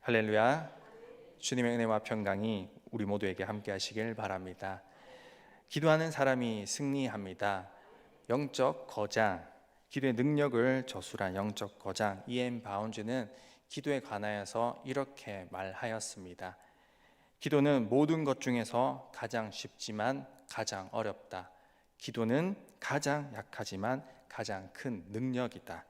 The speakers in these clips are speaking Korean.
할렐루야. 주님의 은혜와 평강이 우리 모두에게 함께 하시길 바랍니다. 기도하는 사람이 승리합니다. 영적 거장, 기도의 능력을 저술한 영적 거장 E.M. 바운즈는 기도에 관하여서 이렇게 말하였습니다. 기도는 모든 것 중에서 가장 쉽지만 가장 어렵다. 기도는 가장 약하지만 가장 큰 능력이다.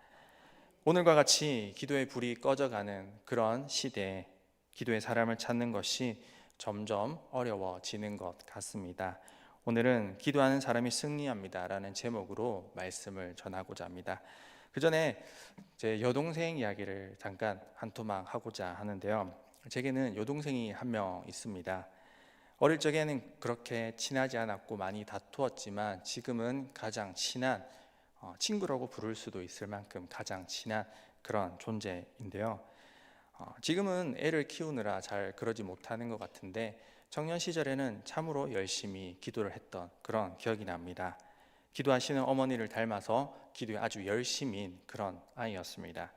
오늘과 같이 기도의 불이 꺼져가는 그런 시대에 기도의 사람을 찾는 것이 점점 어려워지는 것 같습니다. 오늘은 기도하는 사람이 승리합니다 라는 제목으로 말씀을 전하고자 합니다. 그 전에 제 여동생 이야기를 잠깐 한 토막 하고자 하는데요. 제게는 여동생이 한 명 있습니다. 어릴 적에는 그렇게 친하지 않았고 많이 다투었지만 지금은 가장 친한 친구라고 부를 수도 있을 만큼 가장 친한 그런 존재인데요. 지금은 애를 키우느라 잘 그러지 못하는 것 같은데 청년 시절에는 참으로 열심히 기도를 했던 그런 기억이 납니다. 기도하시는 어머니를 닮아서 기도에 아주 열심인 그런 아이였습니다.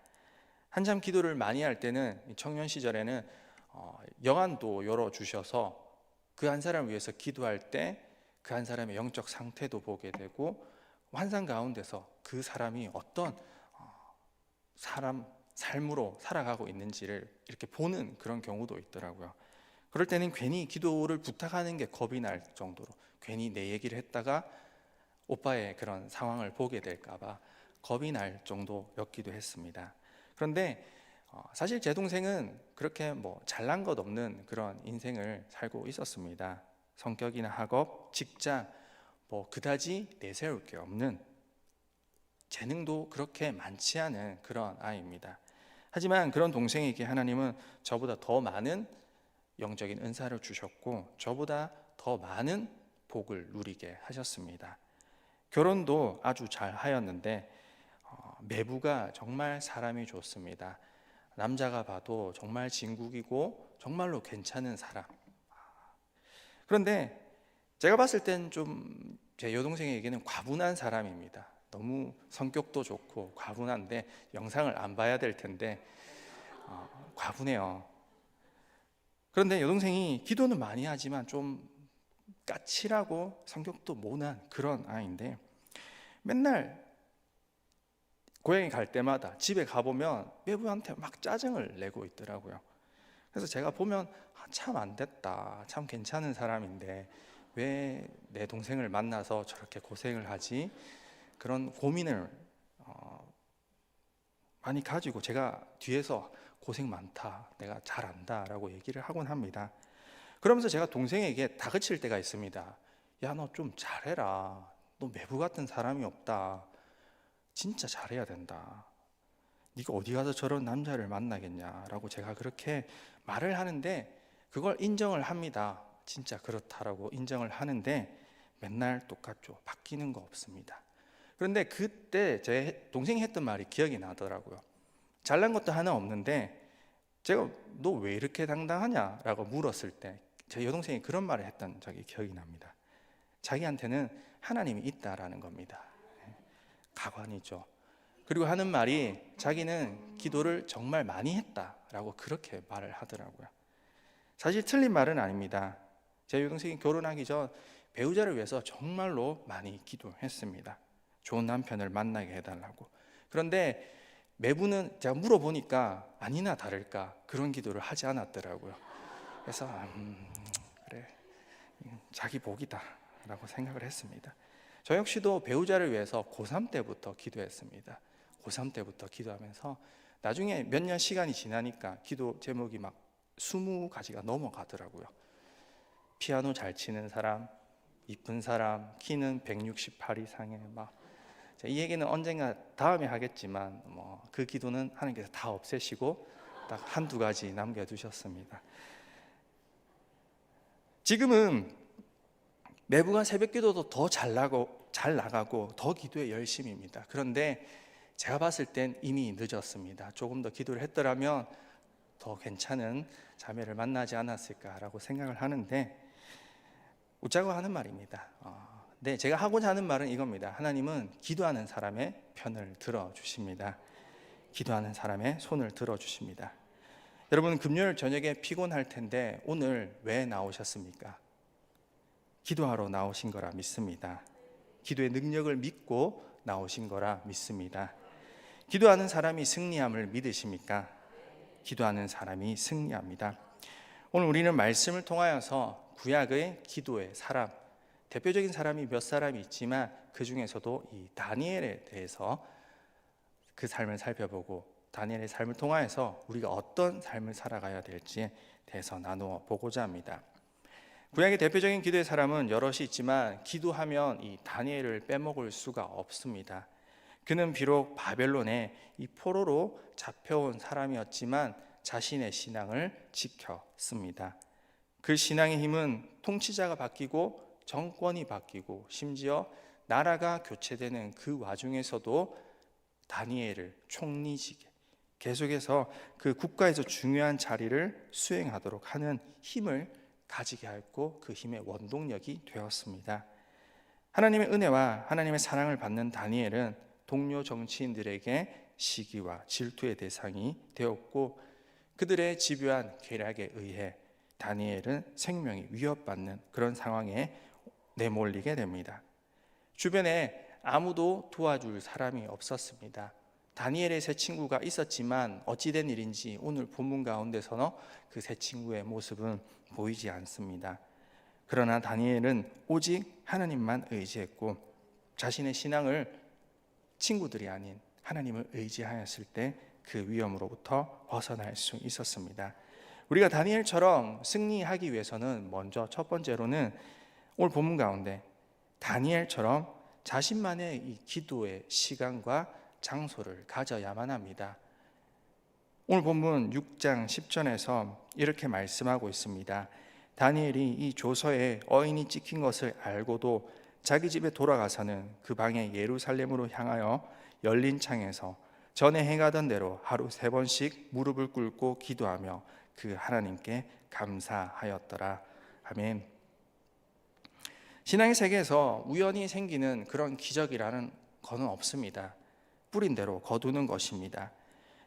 한참 기도를 많이 할 때는 청년 시절에는 여간도 열어주셔서 그 한 사람을 위해서 기도할 때 그 한 사람의 영적 상태도 보게 되고 환상 가운데서 그 사람이 어떤 사람 삶으로 살아가고 있는지를 이렇게 보는 그런 경우도 있더라고요. 그럴 때는 괜히 기도를 부탁하는 게 겁이 날 정도로 괜히 내 얘기를 했다가 오빠의 그런 상황을 보게 될까 봐 겁이 날 정도였기도 했습니다. 그런데 사실 제 동생은 그렇게 잘난 것 없는 그런 인생을 살고 있었습니다. 성격이나 학업, 직장 그다지 내세울 게 없는, 재능도 그렇게 많지 않은 그런 아이입니다. 하지만 그런 동생에게 하나님은 저보다 더 많은 영적인 은사를 주셨고 저보다 더 많은 복을 누리게 하셨습니다. 결혼도 아주 잘 하였는데 매부가 정말 사람이 좋습니다. 남자가 봐도 정말 진국이고 정말로 괜찮은 사람. 그런데 제가 봤을 땐 좀 제 여동생에게는 과분한 사람입니다. 너무 성격도 좋고 과분한데 영상을 안 봐야 될 텐데 과분해요. 그런데 여동생이 기도는 많이 하지만 좀 까칠하고 성격도 모난 그런 아이인데 맨날 고향에 갈 때마다 집에 가보면 매부한테 막 짜증을 내고 있더라고요. 그래서 제가 보면 참 안 됐다, 참 괜찮은 사람인데 왜 내 동생을 만나서 저렇게 고생을 하지? 그런 고민을 많이 가지고 제가 뒤에서 고생 많다, 내가 잘 안다 라고 얘기를 하곤 합니다. 그러면서 제가 동생에게 다그칠 때가 있습니다. 야, 너 좀 잘해라. 너 매부 같은 사람이 없다. 진짜 잘해야 된다. 네가 어디 가서 저런 남자를 만나겠냐라고 제가 그렇게 말을 하는데 그걸 인정을 합니다. 진짜 그렇다라고 인정을 하는데 맨날 똑같죠. 바뀌는 거 없습니다. 그런데 그때 제 동생이 했던 말이 기억이 나더라고요. 잘난 것도 하나 없는데 제가 너 왜 이렇게 당당하냐라고 물었을 때 제 여동생이 그런 말을 했던 적이 기억이 납니다. 자기한테는 하나님이 있다라는 겁니다. 가관이죠. 그리고 하는 말이 자기는 기도를 정말 많이 했다라고 그렇게 말을 하더라고요. 사실 틀린 말은 아닙니다. 제 여동생이 결혼하기 전 배우자를 위해서 정말로 많이 기도했습니다. 좋은 남편을 만나게 해달라고. 그런데 매부는 제가 물어보니까 아니나 다를까 그런 기도를 하지 않았더라고요. 그래서 그래, 자기 복이다 라고 생각을 했습니다. 저 역시도 배우자를 위해서 고3 때부터 기도했습니다. 고3 때부터 기도하면서 나중에 몇 년 시간이 지나니까 기도 제목이 막 20가지가 넘어가더라고요. 피아노 잘 치는 사람, 이쁜 사람, 키는 168 이상의 이 얘기는 언젠가 다음에 하겠지만 그 기도는 하나님께서 다 없애시고 딱 한두 가지 남겨두셨습니다. 지금은 매부가 새벽 기도도 더 잘 나가고 더 기도에 열심입니다. 그런데 제가 봤을 땐 이미 늦었습니다. 조금 더 기도를 했더라면 더 괜찮은 자매를 만나지 않았을까라고 생각을 하는데 웃자고 하는 말입니다. 네, 제가 하고자 하는 말은 이겁니다. 하나님은 기도하는 사람의 편을 들어주십니다. 기도하는 사람의 손을 들어주십니다. 여러분, 금요일 저녁에 피곤할 텐데 오늘 왜 나오셨습니까? 기도하러 나오신 거라 믿습니다. 기도의 능력을 믿고 나오신 거라 믿습니다. 기도하는 사람이 승리함을 믿으십니까? 기도하는 사람이 승리합니다. 오늘 우리는 말씀을 통하여서 구약의 기도의 사람, 대표적인 사람이 몇 사람이 있지만 그 중에서도 이 다니엘에 대해서 그 삶을 살펴보고 다니엘의 삶을 통하여서 우리가 어떤 삶을 살아가야 될지에 대해서 나누어 보고자 합니다. 구약의 대표적인 기도의 사람은 여럿이 있지만 기도하면 이 다니엘을 빼먹을 수가 없습니다. 그는 비록 바벨론에 이 포로로 잡혀온 사람이었지만 자신의 신앙을 지켰습니다. 그 신앙의 힘은 통치자가 바뀌고 정권이 바뀌고 심지어 나라가 교체되는 그 와중에서도 다니엘을 총리직에 계속해서 그 국가에서 중요한 자리를 수행하도록 하는 힘을 가지게 하였고 그 힘의 원동력이 되었습니다. 하나님의 은혜와 하나님의 사랑을 받는 다니엘은 동료 정치인들에게 시기와 질투의 대상이 되었고 그들의 집요한 계략에 의해 다니엘은 생명이 위협받는 그런 상황에 내몰리게 됩니다. 주변에 아무도 도와줄 사람이 없었습니다. 다니엘의 세 친구가 있었지만 어찌된 일인지 오늘 본문 가운데서는 그 세 친구의 모습은 보이지 않습니다. 그러나 다니엘은 오직 하나님만 의지했고 자신의 신앙을 친구들이 아닌 하나님을 의지하였을 때 그 위험으로부터 벗어날 수 있었습니다. 우리가 다니엘처럼 승리하기 위해서는 먼저 첫 번째로는 오늘 본문 가운데 다니엘처럼 자신만의 이 기도의 시간과 장소를 가져야만 합니다. 오늘 본문 6장 10절에서 이렇게 말씀하고 있습니다. 다니엘이 이 조서에 어인이 찍힌 것을 알고도 자기 집에 돌아가서는 그 방에 예루살렘으로 향하여 열린 창에서 전에 행하던 대로 하루 3번씩 무릎을 꿇고 기도하며 그 하나님께 감사하였더라. 아멘. 신앙의 세계에서 우연히 생기는 그런 기적이라는 것은 없습니다. 뿌린 대로 거두는 것입니다.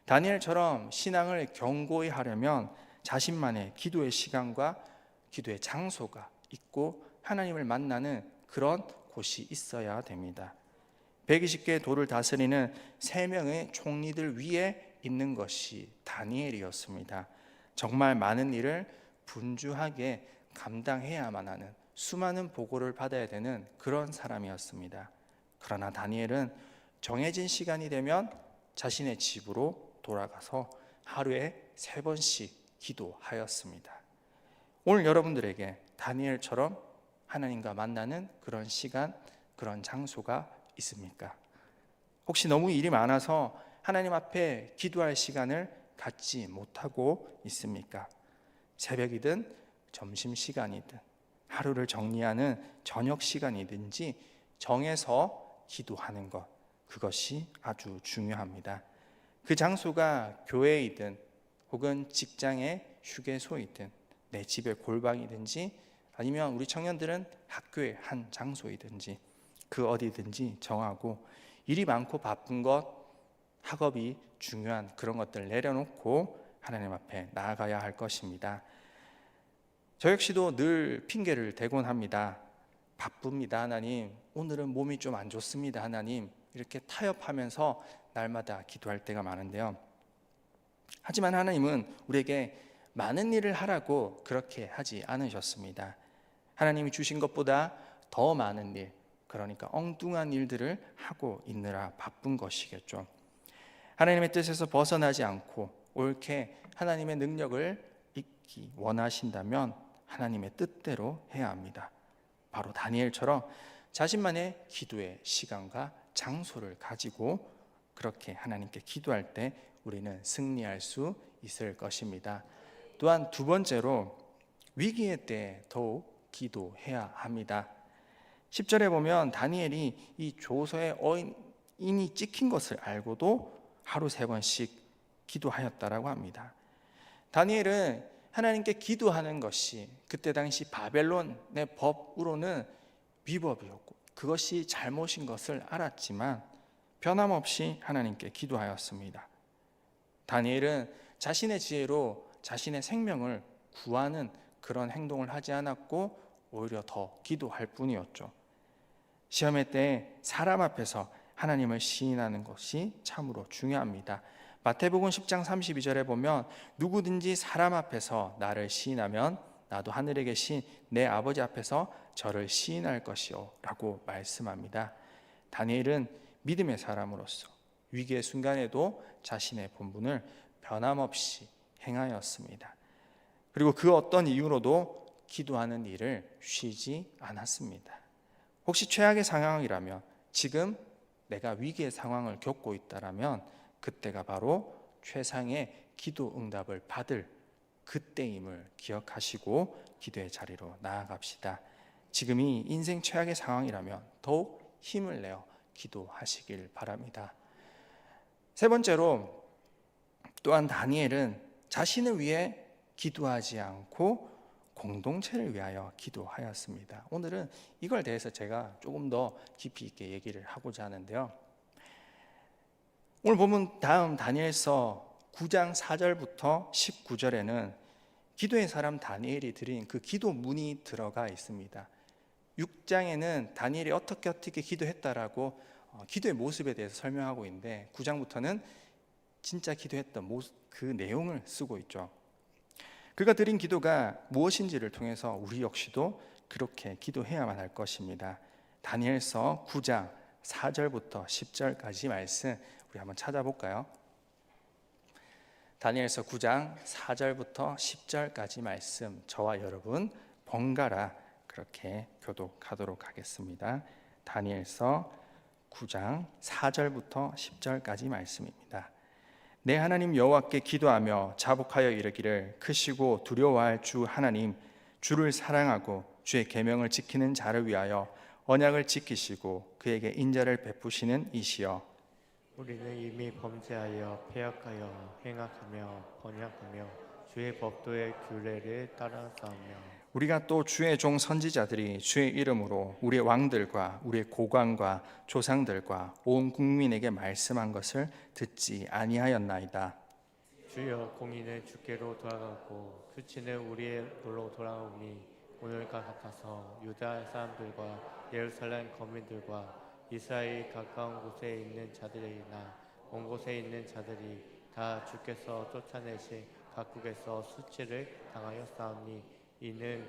다니엘처럼 신앙을 견고히 하려면 자신만의 기도의 시간과 기도의 장소가 있고 하나님을 만나는 그런 곳이 있어야 됩니다. 120개의 도를 다스리는 3명의 총리들 위에 있는 것이 다니엘이었습니다. 정말 많은 일을 분주하게 감당해야만 하는 수많은 보고를 받아야 되는 그런 사람이었습니다. 그러나 다니엘은 정해진 시간이 되면 자신의 집으로 돌아가서 하루에 3번씩 기도하였습니다. 오늘 여러분들에게 다니엘처럼 하나님과 만나는 그런 시간, 그런 장소가 있습니까? 혹시 너무 일이 많아서 하나님 앞에 기도할 시간을 갖지 못하고 있습니까? 새벽이든 점심시간이든 하루를 정리하는 저녁 시간이든지 정해서 기도하는 것, 그것이 아주 중요합니다. 그 장소가 교회이든 혹은 직장의 휴게소이든 내 집의 골방이든지 아니면 우리 청년들은 학교의 한 장소이든지 그 어디든지 정하고 일이 많고 바쁜 것, 학업이 중요한 그런 것들 내려놓고 하나님 앞에 나아가야 할 것입니다. 저 역시도 늘 핑계를 대곤 합니다. 바쁩니다 하나님, 오늘은 몸이 좀 안 좋습니다 하나님, 이렇게 타협하면서 날마다 기도할 때가 많은데요. 하지만 하나님은 우리에게 많은 일을 하라고 그렇게 하지 않으셨습니다. 하나님이 주신 것보다 더 많은 일, 그러니까 엉뚱한 일들을 하고 있느라 바쁜 것이겠죠. 하나님의 뜻에서 벗어나지 않고 옳게 하나님의 능력을 잊기 원하신다면 하나님의 뜻대로 해야 합니다. 바로 다니엘처럼 자신만의 기도의 시간과 장소를 가지고 그렇게 하나님께 기도할 때 우리는 승리할 수 있을 것입니다. 또한 두 번째로 위기의 때 더욱 기도해야 합니다. 10절에 보면 다니엘이 이 조서에 어인이 찍힌 것을 알고도 하루 3번씩 기도하였다라고 합니다. 다니엘은 하나님께 기도하는 것이 그때 당시 바벨론의 법으로는 위법이었고 그것이 잘못인 것을 알았지만 변함없이 하나님께 기도하였습니다. 다니엘은 자신의 지혜로 자신의 생명을 구하는 그런 행동을 하지 않았고 오히려 더 기도할 뿐이었죠. 시험의 때 사람 앞에서 하나님을 시인하는 것이 참으로 중요합니다. 마태복음 10장 32절에 보면 누구든지 사람 앞에서 나를 시인하면 나도 하늘에 계신 내 아버지 앞에서 저를 시인할 것이요 라고 말씀합니다. 다니엘은 믿음의 사람으로서 위기의 순간에도 자신의 본분을 변함없이 행하였습니다. 그리고 그 어떤 이유로도 기도하는 일을 쉬지 않았습니다. 혹시 최악의 상황이라면, 지금 내가 위기의 상황을 겪고 있다라면 그때가 바로 최상의 기도 응답을 받을 그때임을 기억하시고 기도의 자리로 나아갑시다. 지금이 인생 최악의 상황이라면 더욱 힘을 내어 기도하시길 바랍니다. 세 번째로, 또한 다니엘은 자신을 위해 기도하지 않고 공동체를 위하여 기도하였습니다. 오늘은 이걸 대해서 제가 조금 더 깊이 있게 얘기를 하고자 하는데요. 오늘 보면 다음 다니엘서 9장 4절부터 19절에는 기도의 사람 다니엘이 드린 그 기도문이 들어가 있습니다. 6장에는 다니엘이 어떻게 기도했다라고 기도의 모습에 대해서 설명하고 있는데 9장부터는 진짜 기도했던 그 내용을 쓰고 있죠. 그가 드린 기도가 무엇인지를 통해서 우리 역시도 그렇게 기도해야만 할 것입니다. 다니엘서 9장 4절부터 10절까지 말씀 우리 한번 찾아볼까요? 다니엘서 9장 4절부터 10절까지 말씀, 저와 여러분 번갈아 그렇게 교독하도록 하겠습니다. 다니엘서 9장 4절부터 10절까지 말씀입니다. 내 하나님 여호와께 기도하며 자복하여 이르기를, 크시고 두려워할 주 하나님, 주를 사랑하고 주의 계명을 지키는 자를 위하여 언약을 지키시고 그에게 인자를 베푸시는 이시여, 우리는 이미 범죄하여 패역하여 행악하며 번역하며 주의 법도의 규례를 따라싸우며 우리가 또 주의 종 선지자들이 주의 이름으로 우리의 왕들과 우리의 고관과 조상들과 온 국민에게 말씀한 것을 듣지 아니하였나이다. 주여, 공의는 주께로 돌아가고 수치는 우리로 돌아오니 오늘과 같아서 유다 사람들과 예루살렘 거민들과 이스라엘 가까운 곳에 있는 자들이나 온 곳에 있는 자들이 다 주께서 쫓아내신 각국에서 수치를 당하였사오니 이는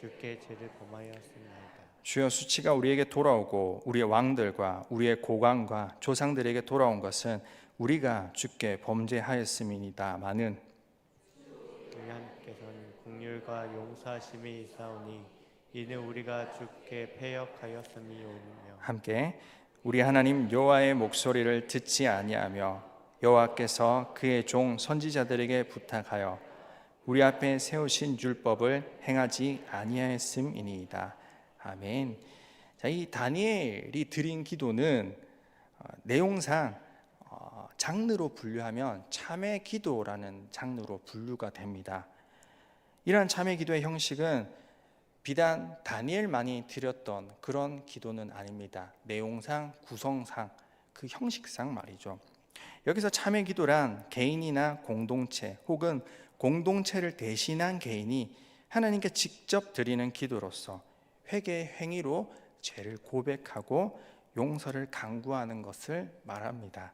주께 죄를 범하였습니다. 주여, 수치가 우리에게 돌아오고 우리의 왕들과 우리의 고관과 조상들에게 돌아온 것은 우리가 주께 범죄하였음이니다마는 우리 하나님께서는 긍휼과 용서하심이 있사오니 이는 우리가 주께 패역하였음이오며 함께 우리 하나님 여호와의 목소리를 듣지 아니하며 여호와께서 그의 종 선지자들에게 부탁하여 우리 앞에 세우신 율법을 행하지 아니하였음이니이다. 아멘. 자, 이 다니엘이 드린 기도는 내용상 장르로 분류하면 참회 기도라는 장르로 분류가 됩니다. 이러한 참회 기도의 형식은 비단 다니엘만이 드렸던 그런 기도는 아닙니다. 내용상, 구성상, 그 형식상 말이죠. 여기서 참회 기도란 개인이나 공동체 혹은 공동체를 대신한 개인이 하나님께 직접 드리는 기도로서 회개의 행위로 죄를 고백하고 용서를 간구하는 것을 말합니다.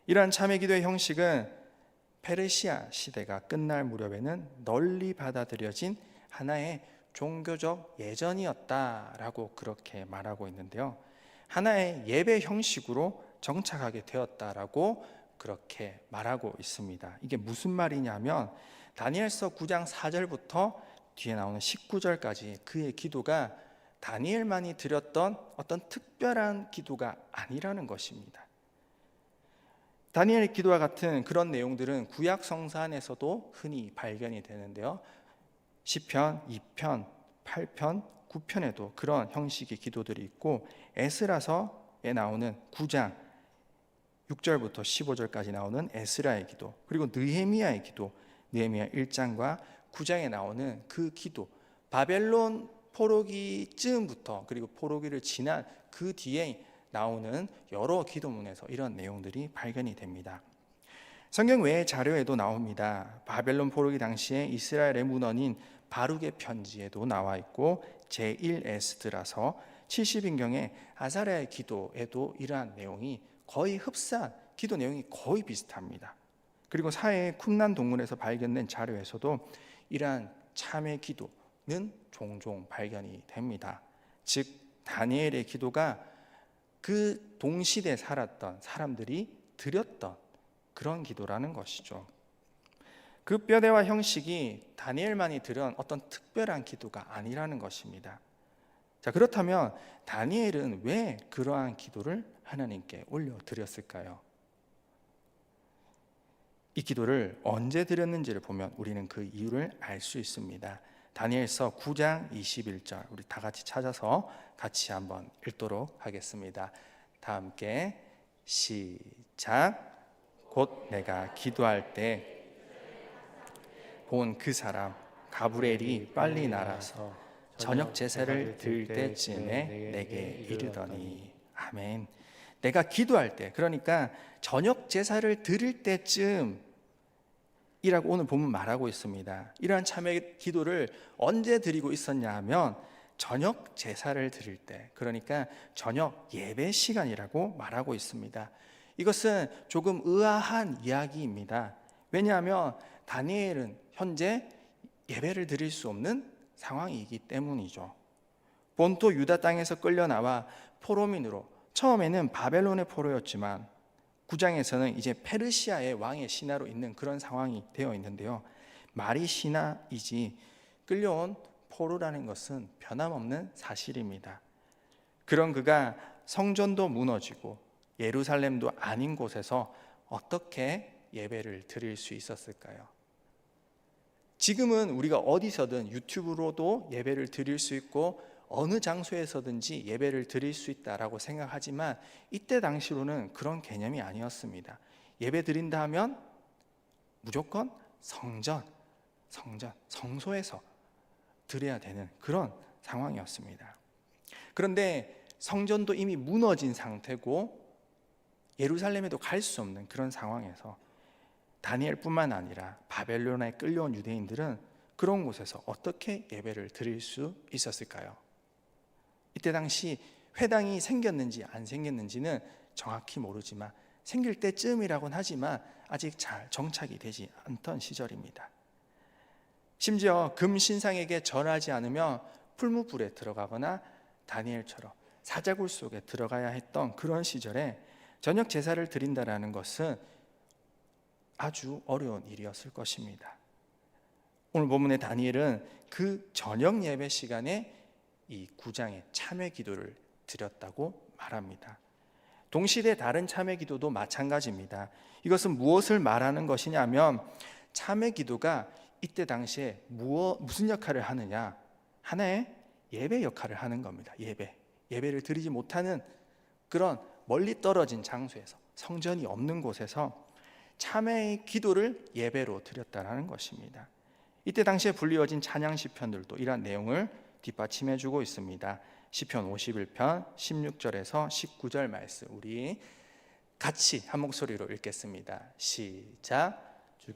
이러한 참회 기도의 형식은 페르시아 시대가 끝날 무렵에는 널리 받아들여진 하나의 종교적 예전이었다라고 그렇게 말하고 있는데요. 하나의 예배 형식으로 정착하게 되었다라고 그렇게 말하고 있습니다. 이게 무슨 말이냐면 다니엘서 9장 4절부터 뒤에 나오는 19절까지 그의 기도가 다니엘만이 드렸던 어떤 특별한 기도가 아니라는 것입니다. 다니엘의 기도와 같은 그런 내용들은 구약 성서 안에서도 흔히 발견이 되는데요. 시편 2편, 8편, 9편에도 그런 형식의 기도들이 있고 에스라서에 나오는 9장 6절부터 15절까지 나오는 에스라의 기도, 그리고 느헤미야의 기도, 느헤미야 1장과 9장에 나오는 그 기도, 바벨론 포로기쯤부터 그리고 포로기를 지난 그 뒤에 나오는 여러 기도문에서 이런 내용들이 발견이 됩니다. 성경 외의 자료에도 나옵니다. 바벨론 포로기 당시에 이스라엘의 문헌인 바룩의 편지에도 나와 있고 제1 에스드라서 70인경의 아사랴의 기도에도 이러한 내용이 거의 흡사한 기도 내용이 거의 비슷합니다. 그리고 사해의 쿰란 동굴에서 발견된 자료에서도 이러한 참회 기도는 종종 발견이 됩니다. 즉 다니엘의 기도가 그 동시대에 살았던 사람들이 드렸던 그런 기도라는 것이죠. 그 뼈대와 형식이 다니엘만이 드린 어떤 특별한 기도가 아니라는 것입니다. 자, 그렇다면 다니엘은 왜 그러한 기도를 하나님께 올려드렸을까요? 이 기도를 언제 드렸는지를 보면 우리는 그 이유를 알 수 있습니다. 다니엘서 9장 21절 우리 다 같이 찾아서 같이 한번 읽도록 하겠습니다. 다 함께 시작. 곧 내가 기도할 때 본 그 사람 가브리엘이 빨리 날아서 저녁 제사를 드릴 때쯤에 내게 이르더니. 아멘. 내가 기도할 때, 그러니까 저녁 제사를 드릴 때쯤 이라고 오늘 본문 말하고 있습니다. 이러한 참회 기도를 언제 드리고 있었냐 하면 저녁 제사를 드릴 때, 그러니까 저녁 예배 시간이라고 말하고 있습니다. 이것은 조금 의아한 이야기입니다. 왜냐하면 다니엘은 현재 예배를 드릴 수 없는 상황이기 때문이죠. 본토 유다 땅에서 끌려나와 포로민으로, 처음에는 바벨론의 포로였지만 9장에서는 이제 페르시아의 왕의 신하로 있는 그런 상황이 되어 있는데요. 말이 신하이지 끌려온 포로라는 것은 변함없는 사실입니다. 그런 그가 성전도 무너지고 예루살렘도 아닌 곳에서 어떻게 예배를 드릴 수 있었을까요? 지금은 우리가 어디서든 유튜브로도 예배를 드릴 수 있고 어느 장소에서든지 예배를 드릴 수 있다라고 생각하지만 이때 당시로는 그런 개념이 아니었습니다. 예배 드린다 하면 무조건 성소에서 드려야 되는 그런 상황이었습니다. 그런데 성전도 이미 무너진 상태고 예루살렘에도 갈 수 없는 그런 상황에서 다니엘뿐만 아니라 바벨론에 끌려온 유대인들은 그런 곳에서 어떻게 예배를 드릴 수 있었을까요? 이때 당시 회당이 생겼는지 안 생겼는지는 정확히 모르지만 생길 때쯤이라고는 하지만 아직 잘 정착이 되지 않던 시절입니다. 심지어 금신상에게 절하지 않으면 풀무불에 들어가거나 다니엘처럼 사자굴 속에 들어가야 했던 그런 시절에 저녁 제사를 드린다라는 것은 아주 어려운 일이었을 것입니다. 오늘 본문의 다니엘은 그 저녁 예배 시간에 이 9장의 참회 기도를 드렸다고 말합니다. 동시대 다른 참회 기도도 마찬가지입니다. 이것은 무엇을 말하는 것이냐면 참회 기도가 이때 당시에 무슨 역할을 하느냐, 하나의 예배 역할을 하는 겁니다. 예배를 드리지 못하는 그런 멀리 떨어진 장소에서, 성전이 없는 곳에서 참회의 기도를 예배로 드렸다는 것입니다. 이때 당시에 불리워진 찬양 시편들도 이러한 내용을 뒷받침해 주고 있습니다. 시편 51편 16절에서 19절 말씀 우리 같이 한 목소리로 읽겠습니다. 시작.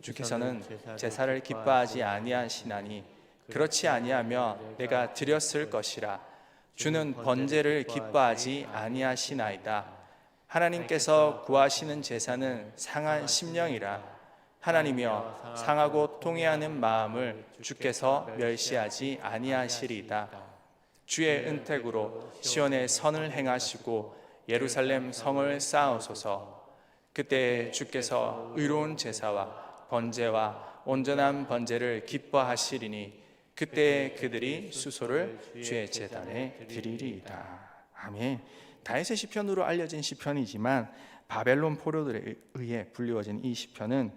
주께서는 제사를 기뻐하지 아니하시나니 그렇지 아니하며 내가 드렸을 것이라. 주는 번제를 기뻐하지 아니하시나이다. 하나님께서 구하시는 제사는 상한 심령이라. 하나님이여 상하고 통회하는 마음을 주께서 멸시하지 아니하시리이다. 주의 은택으로 시온의 선을 행하시고 예루살렘 성을 쌓으소서. 그때 주께서 의로운 제사와 번제와 온전한 번제를 기뻐하시리니 그때 그들이 수소를 주의 제단에 드리리이다. 아멘. 다윗의 시편으로 알려진 시편이지만 바벨론 포로들에 의해 불리워진 이 시편은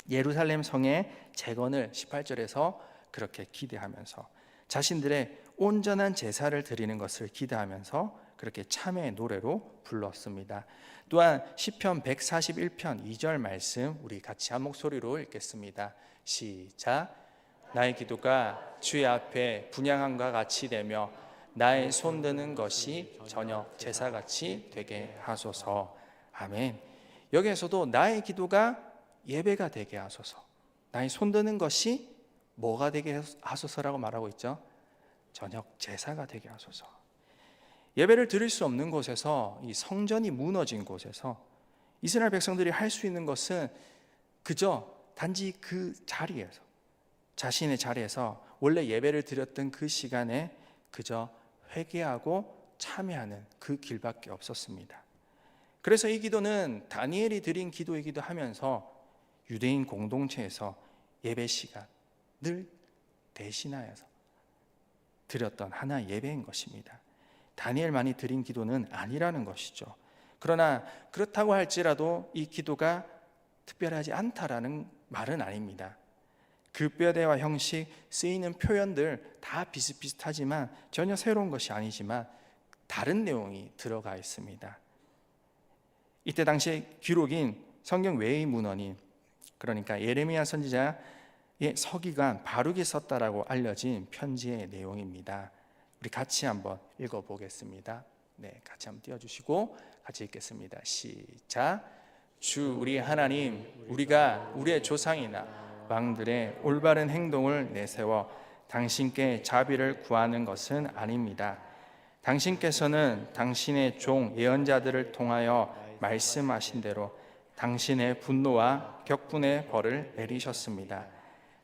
예루살렘 성의 재건을 18절에서 그렇게 기대하면서 자신들의 온전한 제사를 드리는 것을 기대하면서 그렇게 참회의 노래로 불렀습니다. 또한 시편 141편 2절 말씀 우리 같이 한 목소리로 읽겠습니다. 시작. 나의 기도가 주의 앞에 분향함과 같이 되며 나의 손드는 것이 저녁 제사같이 되게 하소서. 아멘. 여기에서도 나의 기도가 예배가 되게 하소서. 나의 손드는 것이 뭐가 되게 하소서라고 말하고 있죠? 저녁 제사가 되게 하소서. 예배를 드릴 수 없는 곳에서, 이 성전이 무너진 곳에서 이스라엘 백성들이 할 수 있는 것은 그저 단지 그 자리에서, 자신의 자리에서 원래 예배를 드렸던 그 시간에 그저 회개하고 참여하는 그 길밖에 없었습니다. 그래서 이 기도는 다니엘이 드린 기도이기도 하면서 유대인 공동체에서 예배 시간을 대신하여서 드렸던 하나의 예배인 것입니다. 다니엘만이 드린 기도는 아니라는 것이죠. 그러나 그렇다고 할지라도 이 기도가 특별하지 않다라는 말은 아닙니다. 그 뼈대와 형식, 쓰이는 표현들 다 비슷비슷하지만 전혀 새로운 것이 아니지만 다른 내용이 들어가 있습니다. 이때 당시 기록인 성경 외의 문헌인, 그러니까 예레미야 선지자의 서기관 바룩이 썼다라고 알려진 편지의 내용입니다. 우리 같이 한번 읽어보겠습니다. 네, 같이 한번 띄워주시고 같이 읽겠습니다. 시작. 주 우리 하나님, 우리가 우리의 조상이나 왕들의 올바른 행동을 내세워 당신께 자비를 구하는 것은 아닙니다. 당신께서는 당신의 종 예언자들을 통하여 말씀하신 대로 당신의 분노와 격분의 벌을 내리셨습니다.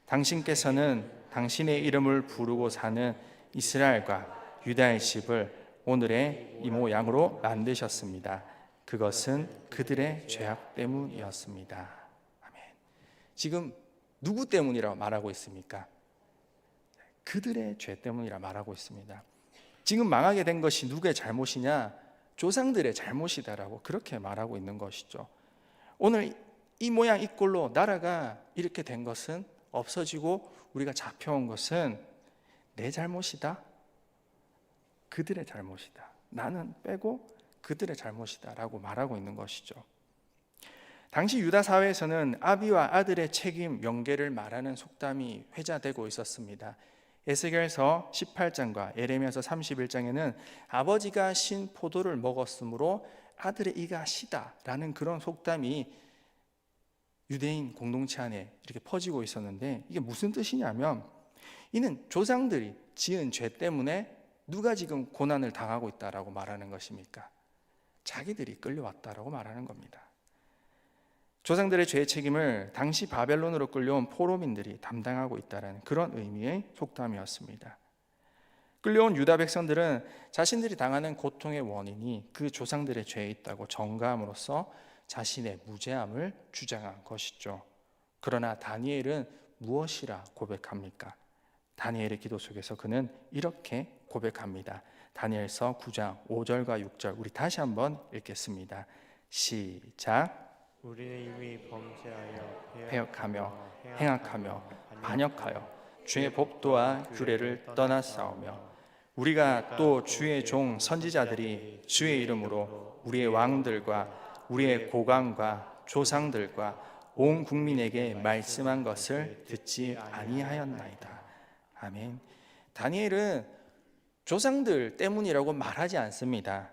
당신께서는 당신의 이름을 부르고 사는 이스라엘과 유다의 집을 오늘의 이 모양으로 만드셨습니다. 그것은 그들의 죄악 때문이었습니다. 아멘. 지금 누구 때문이라고 말하고 있습니까? 그들의 죄 때문이라 말하고 있습니다. 지금 망하게 된 것이 누구의 잘못이냐? 조상들의 잘못이다라고 그렇게 말하고 있는 것이죠. 오늘 이 모양 이 꼴로 나라가 이렇게 된 것은, 없어지고 우리가 잡혀온 것은 내 잘못이다, 그들의 잘못이다, 나는 빼고 그들의 잘못이다라고 말하고 있는 것이죠. 당시 유다 사회에서는 아비와 아들의 책임 연계를 말하는 속담이 회자되고 있었습니다. 에스겔서 18장과 예레미야서 31장에는 아버지가 신 포도를 먹었으므로 아들의 이가 시다라는 그런 속담이 유대인 공동체 안에 이렇게 퍼지고 있었는데, 이게 무슨 뜻이냐면 이는 조상들이 지은 죄 때문에 누가 지금 고난을 당하고 있다라고 말하는 것입니까? 자기들이 끌려왔다라고 말하는 겁니다. 조상들의 죄의 책임을 당시 바벨론으로 끌려온 포로민들이 담당하고 있다는 그런 의미의 속담이었습니다. 끌려온 유다 백성들은 자신들이 당하는 고통의 원인이 그 조상들의 죄에 있다고 전가함으로써 자신의 무죄함을 주장한 것이죠. 그러나 다니엘은 무엇이라 고백합니까? 다니엘의 기도 속에서 그는 이렇게 고백합니다. 다니엘서 9장 5절과 6절 우리 다시 한번 읽겠습니다. 시작. 우리는 이미 범죄하여 패역하며 행악하며 반역하여 주의 법도와 규례를 떠나싸우며 우리가 또 주의 종 선지자들이 주의 이름으로 우리의 왕들과 우리의 고관과 조상들과 온 국민에게 말씀한 것을 듣지 아니하였나이다. 아멘. 다니엘은 조상들 때문이라고 말하지 않습니다.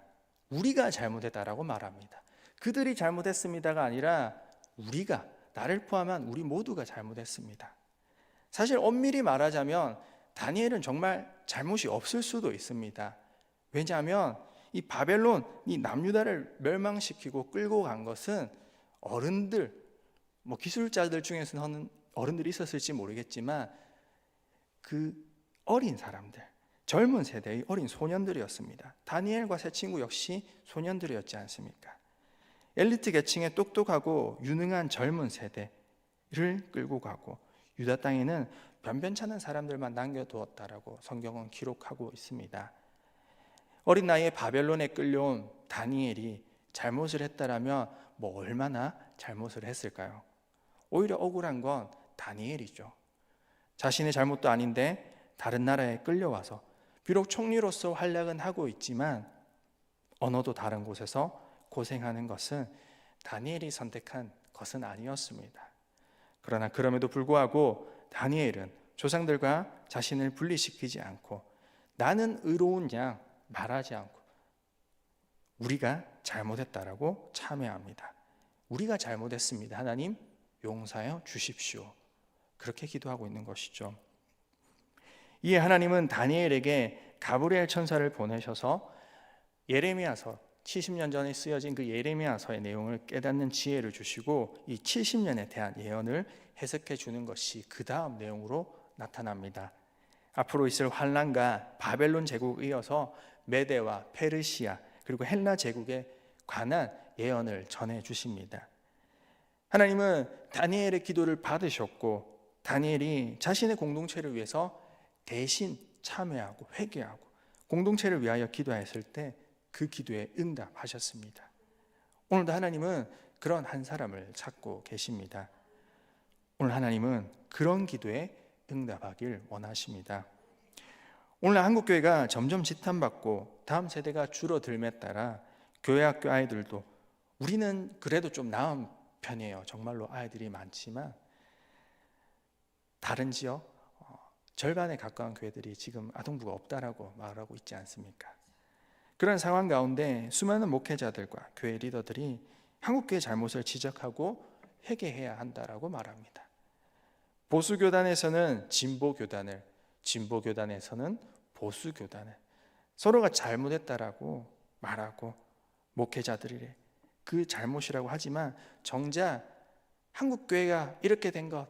우리가 잘못했다라고 말합니다. 그들이 잘못했습니다가 아니라 우리가, 나를 포함한 우리 모두가 잘못했습니다. 사실 엄밀히 말하자면 다니엘은 정말 잘못이 없을 수도 있습니다. 왜냐하면 이 바벨론, 이 남유다를 멸망시키고 끌고 간 것은 어른들, 기술자들 중에서는 어른들이 있었을지 모르겠지만 그 어린 사람들, 젊은 세대의 어린 소년들이었습니다. 다니엘과 세 친구 역시 소년들이었지 않습니까? 엘리트 계층의 똑똑하고 유능한 젊은 세대를 끌고 가고 유다 땅에는 변변찮은 사람들만 남겨두었다라고 성경은 기록하고 있습니다. 어린 나이에 바벨론에 끌려온 다니엘이 잘못을 했다라면 얼마나 잘못을 했을까요? 오히려 억울한 건 다니엘이죠. 자신의 잘못도 아닌데 다른 나라에 끌려와서 비록 총리로서 활약은 하고 있지만 언어도 다른 곳에서 고생하는 것은 다니엘이 선택한 것은 아니었습니다. 그러나 그럼에도 불구하고 다니엘은 조상들과 자신을 분리시키지 않고 나는 의로운 양 말하지 않고 우리가 잘못했다라고 참회합니다. 우리가 잘못했습니다. 하나님, 용서하여 주십시오. 그렇게 기도하고 있는 것이죠. 이에 하나님은 다니엘에게 가브리엘 천사를 보내셔서 예레미야서 70년 전에 쓰여진 그 예레미야서의 내용을 깨닫는 지혜를 주시고 이 70년에 대한 예언을 해석해 주는 것이 그 다음 내용으로 나타납니다. 앞으로 있을 환란과 바벨론 제국에 이어서 메대와 페르시아 그리고 헬라 제국에 관한 예언을 전해 주십니다. 하나님은 다니엘의 기도를 받으셨고 다니엘이 자신의 공동체를 위해서 대신 참회하고 회개하고 공동체를 위하여 기도했을 때 그 기도에 응답하셨습니다. 오늘도 하나님은 그런 한 사람을 찾고 계십니다. 오늘 하나님은 그런 기도에 응답하길 원하십니다. 오늘 한국교회가 점점 지탄받고 다음 세대가 줄어들매 따라 교회 학교 아이들도 우리는 그래도 좀 나은 편이에요. 정말로 아이들이 많지만 다른 지역 절반에 가까운 교회들이 지금 아동부가 없다라고 말하고 있지 않습니까? 그런 상황 가운데 수많은 목회자들과 교회 리더들이 한국교회의 잘못을 지적하고 회개해야 한다라고 말합니다. 보수교단에서는 진보교단을, 진보교단에서는 보수교단을 서로가 잘못했다라고 말하고 목회자들이 그 잘못이라고 하지만 정작 한국교회가 이렇게 된 것,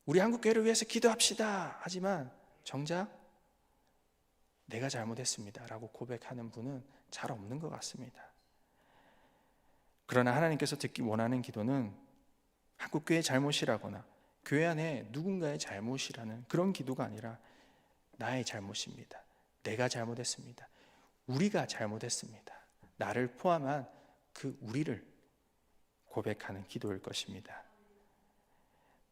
우리 한국교회를 위해서 기도합시다 하지만 정작 내가 잘못했습니다 라고 고백하는 분은 잘 없는 것 같습니다. 그러나 하나님께서 듣기 원하는 기도는 한국교회의 잘못이라거나 교회 안에 누군가의 잘못이라는 그런 기도가 아니라 나의 잘못입니다. 내가 잘못했습니다. 우리가 잘못했습니다. 나를 포함한 그 우리를 고백하는 기도일 것입니다.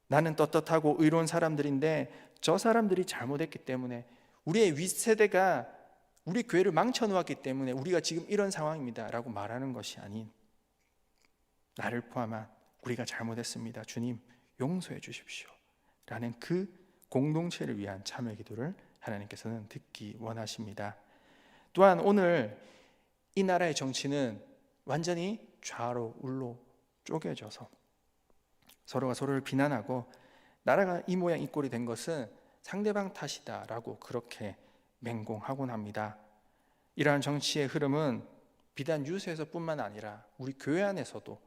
나는 떳떳하고 의로운 사람들인데 저 사람들이 잘못했기 때문에 우리의 윗세대가 우리 교회를 망쳐놓았기 때문에 우리가 지금 이런 상황입니다 라고 말하는 것이 아닌 나를 포함한 우리가 잘못했습니다. 주님 용서해 주십시오 라는 그 공동체를 위한 참회 기도를 하나님께서는 듣기 원하십니다. 또한 오늘 이 나라의 정치는 완전히 좌로 우로 쪼개져서 서로가 서로를 비난하고 나라가 이 모양 이 꼴이 된 것은 상대방 탓이다라고 그렇게 맹공하곤 합니다. 이러한 정치의 흐름은 비단 유세에서뿐만 아니라 우리 교회 안에서도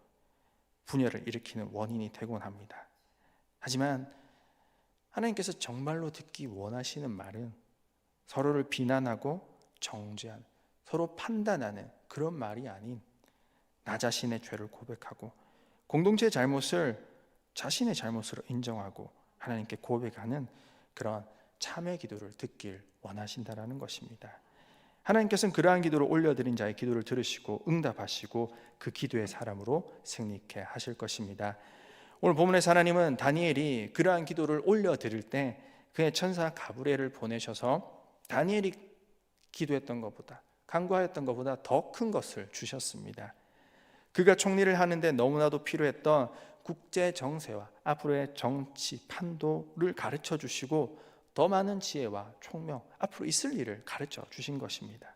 분열을 일으키는 원인이 되곤 합니다. 하지만 하나님께서 정말로 듣기 원하시는 말은 서로를 비난하고 정죄하는, 서로 판단하는 그런 말이 아닌 나 자신의 죄를 고백하고 공동체의 잘못을 자신의 잘못으로 인정하고 하나님께 고백하는 그런 참회 기도를 듣길 원하신다라는 것입니다. 하나님께서는 그러한 기도를 올려드린 자의 기도를 들으시고 응답하시고 그 기도의 사람으로 승리케 하실 것입니다. 오늘 본문에서 하나님은 다니엘이 그러한 기도를 올려드릴 때 그의 천사 가브리엘을 보내셔서 다니엘이 기도했던 것보다 간구하였던 것보다 더 큰 것을 주셨습니다. 그가 총리를 하는데 너무나도 필요했던 국제 정세와 앞으로의 정치 판도를 가르쳐 주시고 더 많은 지혜와 총명, 앞으로 있을 일을 가르쳐 주신 것입니다.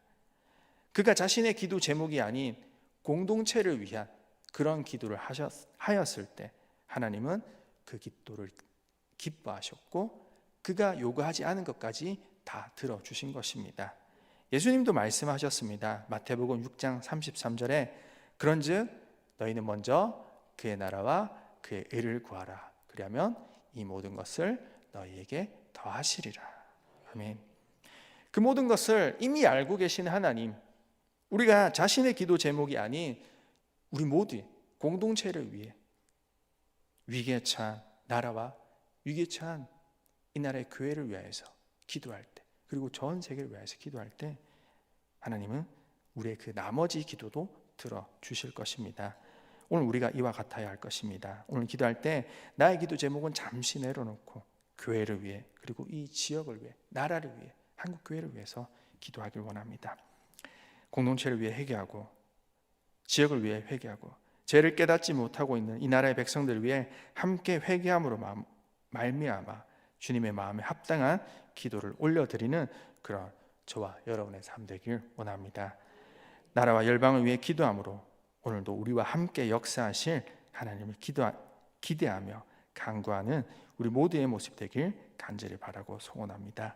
그가 자신의 기도 제목이 아닌 공동체를 위한 그런 기도를 하였을 때 하나님은 그 기도를 기뻐하셨고 그가 요구하지 않은 것까지 다 들어주신 것입니다. 예수님도 말씀하셨습니다. 마태복음 6장 33절에 그런즉 너희는 먼저 그의 나라와 그의 의를 구하라. 그리하면 이 모든 것을 너희에게 더하시리라. 아멘. 그 모든 것을 이미 알고 계신 하나님, 우리가 자신의 기도 제목이 아닌 우리 모두의 공동체를 위해 위기에 처한 나라와 위기에 처한 이 나라의 교회를 위하여서 기도할 때, 그리고 전 세계를 위하여서 기도할 때 하나님은 우리의 그 나머지 기도도 들어주실 것입니다. 오늘 우리가 이와 같아야 할 것입니다. 오늘 기도할 때 나의 기도 제목은 잠시 내려놓고 교회를 위해, 그리고 이 지역을 위해, 나라를 위해, 한국 교회를 위해서 기도하길 원합니다. 공동체를 위해 회개하고 지역을 위해 회개하고 죄를 깨닫지 못하고 있는 이 나라의 백성들을 위해 함께 회개함으로 말미암아 주님의 마음에 합당한 기도를 올려드리는 그런 저와 여러분의 삶 되길 원합니다. 나라와 열방을 위해 기도함으로 오늘도 우리와 함께 역사하실 하나님을 기대하며 간구하는 우리 모두의 모습 되길 간절히 바라고 소원합니다.